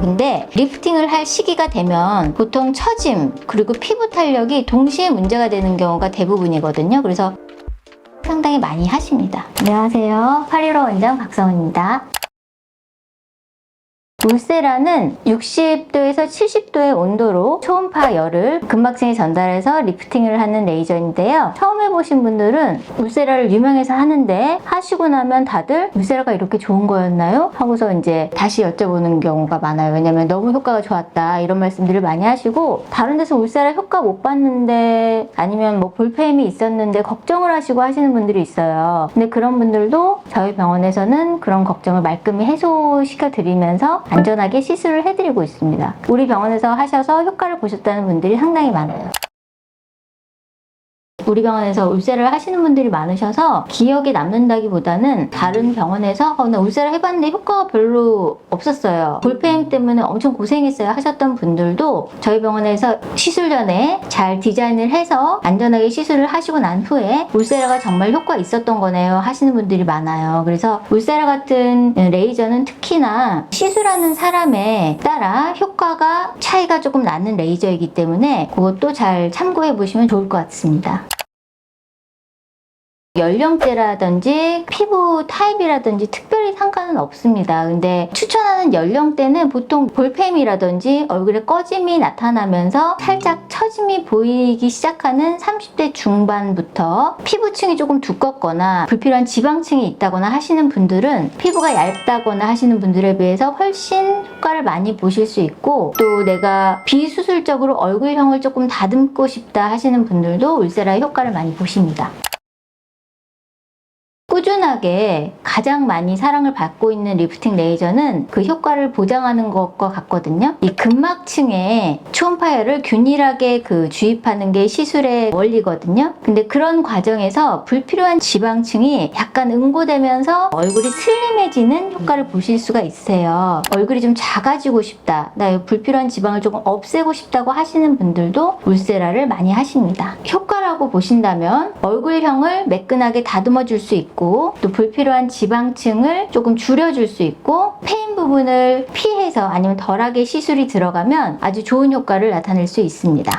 근데 리프팅을 할 시기가 되면 보통 처짐 그리고 피부 탄력이 동시에 문제가 되는 경우가 대부분이거든요. 그래서 상당히 많이 하십니다. 안녕하세요. 815 원장 박성은입니다. 울세라는 60도에서 70도의 온도로 초음파 열을 근막층에 전달해서 리프팅을 하는 레이저인데요. 처음 해보신 분들은 울세라를 유명해서 하는데 하시고 나면 다들 울세라가 이렇게 좋은 거였나요? 하고서 이제 다시 여쭤보는 경우가 많아요. 왜냐면 너무 효과가 좋았다 이런 말씀들을 많이 하시고, 다른 데서 울세라 효과 못 봤는데 아니면 뭐 볼펜이 있었는데 걱정을 하시고 하시는 분들이 있어요. 근데 그런 분들도 저희 병원에서는 그런 걱정을 말끔히 해소시켜 드리면서 안전하게 시술을 해드리고 있습니다. 우리 병원에서 하셔서 효과를 보셨다는 분들이 상당히 많아요. 우리 병원에서 울세라를 하시는 분들이 많으셔서 기억에 남는다기보다는 다른 병원에서 나 울세라 해봤는데 효과가 별로 없었어요, 볼펜 때문에 엄청 고생했어요 하셨던 분들도 저희 병원에서 시술 전에 잘 디자인을 해서 안전하게 시술을 하시고 난 후에 울세라가 정말 효과 있었던 거네요 하시는 분들이 많아요. 그래서 울세라 같은 레이저는 특히나 시술하는 사람에 따라 효과가 차이가 조금 나는 레이저이기 때문에 그것도 잘 참고해 보시면 좋을 것 같습니다. 연령대라든지 피부 타입이라든지 특별히 상관은 없습니다. 근데 추천하는 연령대는 보통 볼펜이라든지 얼굴에 꺼짐이 나타나면서 살짝 처짐이 보이기 시작하는 30대 중반부터 피부층이 조금 두껍거나 불필요한 지방층이 있다거나 하시는 분들은, 피부가 얇다거나 하시는 분들에 비해서 훨씬 효과를 많이 보실 수 있고, 또 내가 비수술적으로 얼굴형을 조금 다듬고 싶다 하시는 분들도 울세라의 효과를 많이 보십니다. 꾸준하게 가장 많이 사랑을 받고 있는 리프팅 레이저는 그 효과를 보장하는 것과 같거든요. 이 근막층에 초음파열을 균일하게 주입하는 게 시술의 원리거든요. 근데 그런 과정에서 불필요한 지방층이 약간 응고되면서 얼굴이 슬림해지는 효과를 보실 수가 있어요. 얼굴이 좀 작아지고 싶다, 나 불필요한 지방을 조금 없애고 싶다고 하시는 분들도 울세라를 많이 하십니다. 효과라고 보신다면 얼굴형을 매끈하게 다듬어 줄 수 있고, 또 불필요한 지방층을 조금 줄여줄 수 있고, 페인 부분을 피해서 아니면 덜하게 시술이 들어가면 아주 좋은 효과를 나타낼 수 있습니다.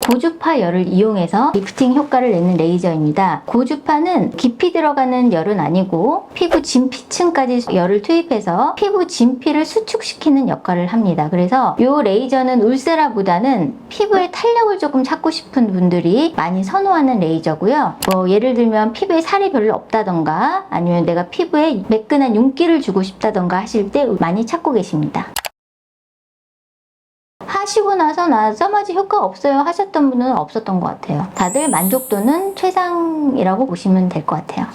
고주파 열을 이용해서 리프팅 효과를 내는 레이저입니다. 고주파는 깊이 들어가는 열은 아니고 피부 진피층까지 열을 투입해서 피부 진피를 수축시키는 역할을 합니다. 그래서 이 레이저는 울세라보다는 피부의 탄력을 조금 찾고 싶은 분들이 많이 선호하는 레이저고요. 예를 들면 피부에 살이 별로 없다던가 아니면 내가 피부에 매끈한 윤기를 주고 싶다던가 하실 때 많이 찾고 계십니다. 하시고 나서 나 써마지 효과 없어요 하셨던 분은 없었던 것 같아요. 다들 만족도는 최상이라고 보시면 될 것 같아요.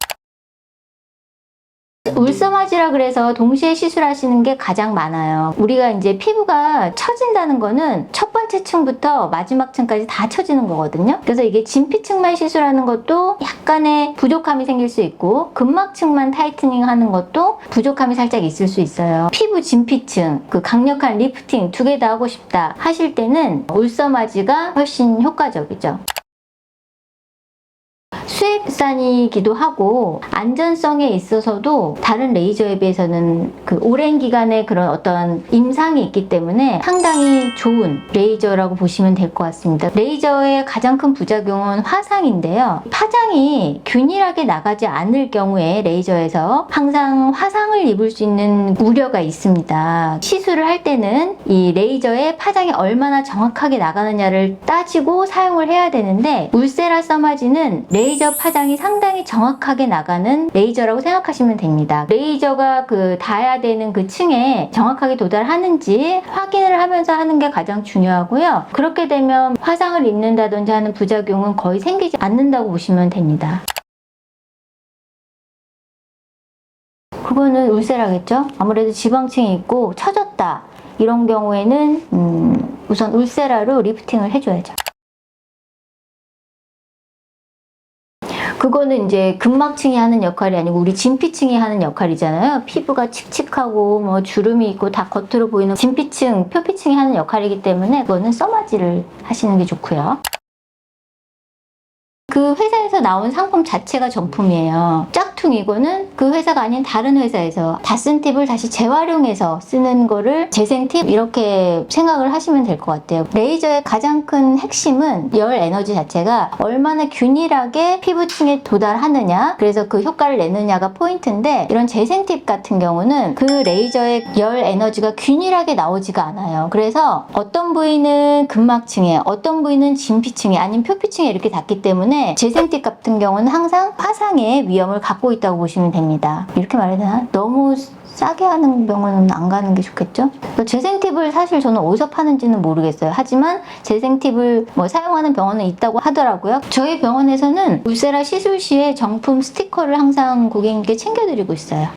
울써마지라 그래서 동시에 시술하시는 게 가장 많아요. 우리가 이제 피부가 처진다는 거는 첫 번째 층부터 마지막 층까지 다 처지는 거거든요. 그래서 이게 진피층만 시술하는 것도 약간의 부족함이 생길 수 있고, 근막층만 타이트닝 하는 것도 부족함이 살짝 있을 수 있어요. 피부 진피층, 강력한 리프팅 두 개 다 하고 싶다 하실 때는 울써마지가 훨씬 효과적이죠. 수액산이기도 하고 안전성에 있어서도 다른 레이저에 비해서는 오랜 기간의 그런 어떤 임상이 있기 때문에 상당히 좋은 레이저라고 보시면 될 것 같습니다. 레이저의 가장 큰 부작용은 화상인데요. 파장이 균일하게 나가지 않을 경우에 레이저에서 항상 화상을 입을 수 있는 우려가 있습니다. 시술을 할 때는 이 레이저의 파장이 얼마나 정확하게 나가느냐를 따지고 사용을 해야 되는데, 울세라 써마지는 레이저 파장이 상당히 정확하게 나가는 레이저라고 생각하시면 됩니다. 레이저가 닿아야 되는 그 층에 정확하게 도달하는지 확인을 하면서 하는 게 가장 중요하고요. 그렇게 되면 화상을 입는다든지 하는 부작용은 거의 생기지 않는다고 보시면 됩니다. 그거는 울세라겠죠? 아무래도 지방층이 있고 처졌다 이런 경우에는 우선 울세라로 리프팅을 해줘야죠. 그거는 이제 근막층이 하는 역할이 아니고 우리 진피층이 하는 역할이잖아요. 피부가 칙칙하고 주름이 있고 다 겉으로 보이는 진피층, 표피층이 하는 역할이기 때문에 그거는 써마지를 하시는 게 좋고요. 그 회사에서 회사에서 나온 상품 자체가 정품이에요. 짝퉁이고는 그 회사가 아닌 다른 회사에서 다 쓴 팁을 다시 재활용해서 쓰는 거를 재생팁 이렇게 생각을 하시면 될 것 같아요. 레이저의 가장 큰 핵심은 열 에너지 자체가 얼마나 균일하게 피부층에 도달하느냐, 그래서 그 효과를 내느냐가 포인트인데, 이런 재생팁 같은 경우는 그 레이저의 열 에너지가 균일하게 나오지가 않아요. 그래서 어떤 부위는 근막층에, 어떤 부위는 진피층에 아니면 표피층에 이렇게 닿기 때문에 재생팁 같은 경우는 항상 화상의 위험을 갖고 있다고 보시면 됩니다. 이렇게 말해야 되나? 너무 싸게 하는 병원은 안 가는 게 좋겠죠? 재생팁을 사실 저는 어디서 파는지는 모르겠어요. 하지만 재생팁을 사용하는 병원은 있다고 하더라고요. 저희 병원에서는 울세라 시술 시에 정품 스티커를 항상 고객님께 챙겨드리고 있어요.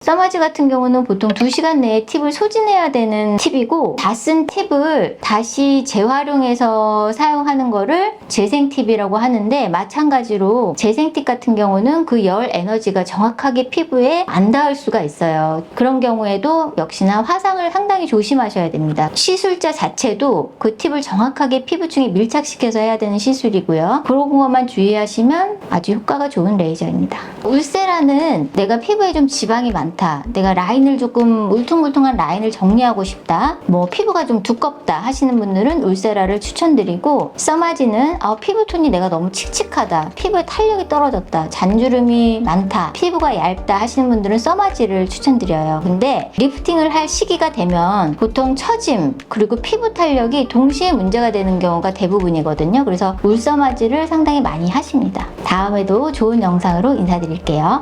써마지 같은 경우는 보통 2시간 내에 팁을 소진해야 되는 팁이고, 다 쓴 팁을 다시 재활용해서 사용하는 거를 재생팁이라고 하는데, 마찬가지로 재생팁 같은 경우는 그 열 에너지가 정확하게 피부에 안 닿을 수가 있어요. 그런 경우에도 역시나 화상을 상당히 조심하셔야 됩니다. 시술자 자체도 그 팁을 정확하게 피부층에 밀착시켜서 해야 되는 시술이고요. 그런 것만 주의하시면 아주 효과가 좋은 레이저입니다. 울세라는 내가 피부에 좀 지방이 많다, 내가 라인을 조금 울퉁불퉁한 라인을 정리하고 싶다, 피부가 좀 두껍다 하시는 분들은 울세라를 추천드리고, 써마지는 피부톤이 내가 너무 칙칙하다, 피부에 탄력이 떨어졌다, 잔주름이 많다, 피부가 얇다 하시는 분들은 써마지를 추천드려요. 근데 리프팅을 할 시기가 되면 보통 처짐 그리고 피부 탄력이 동시에 문제가 되는 경우가 대부분이거든요. 그래서 울써마지를 상당히 많이 하십니다. 다음에도 좋은 영상으로 인사드릴게요.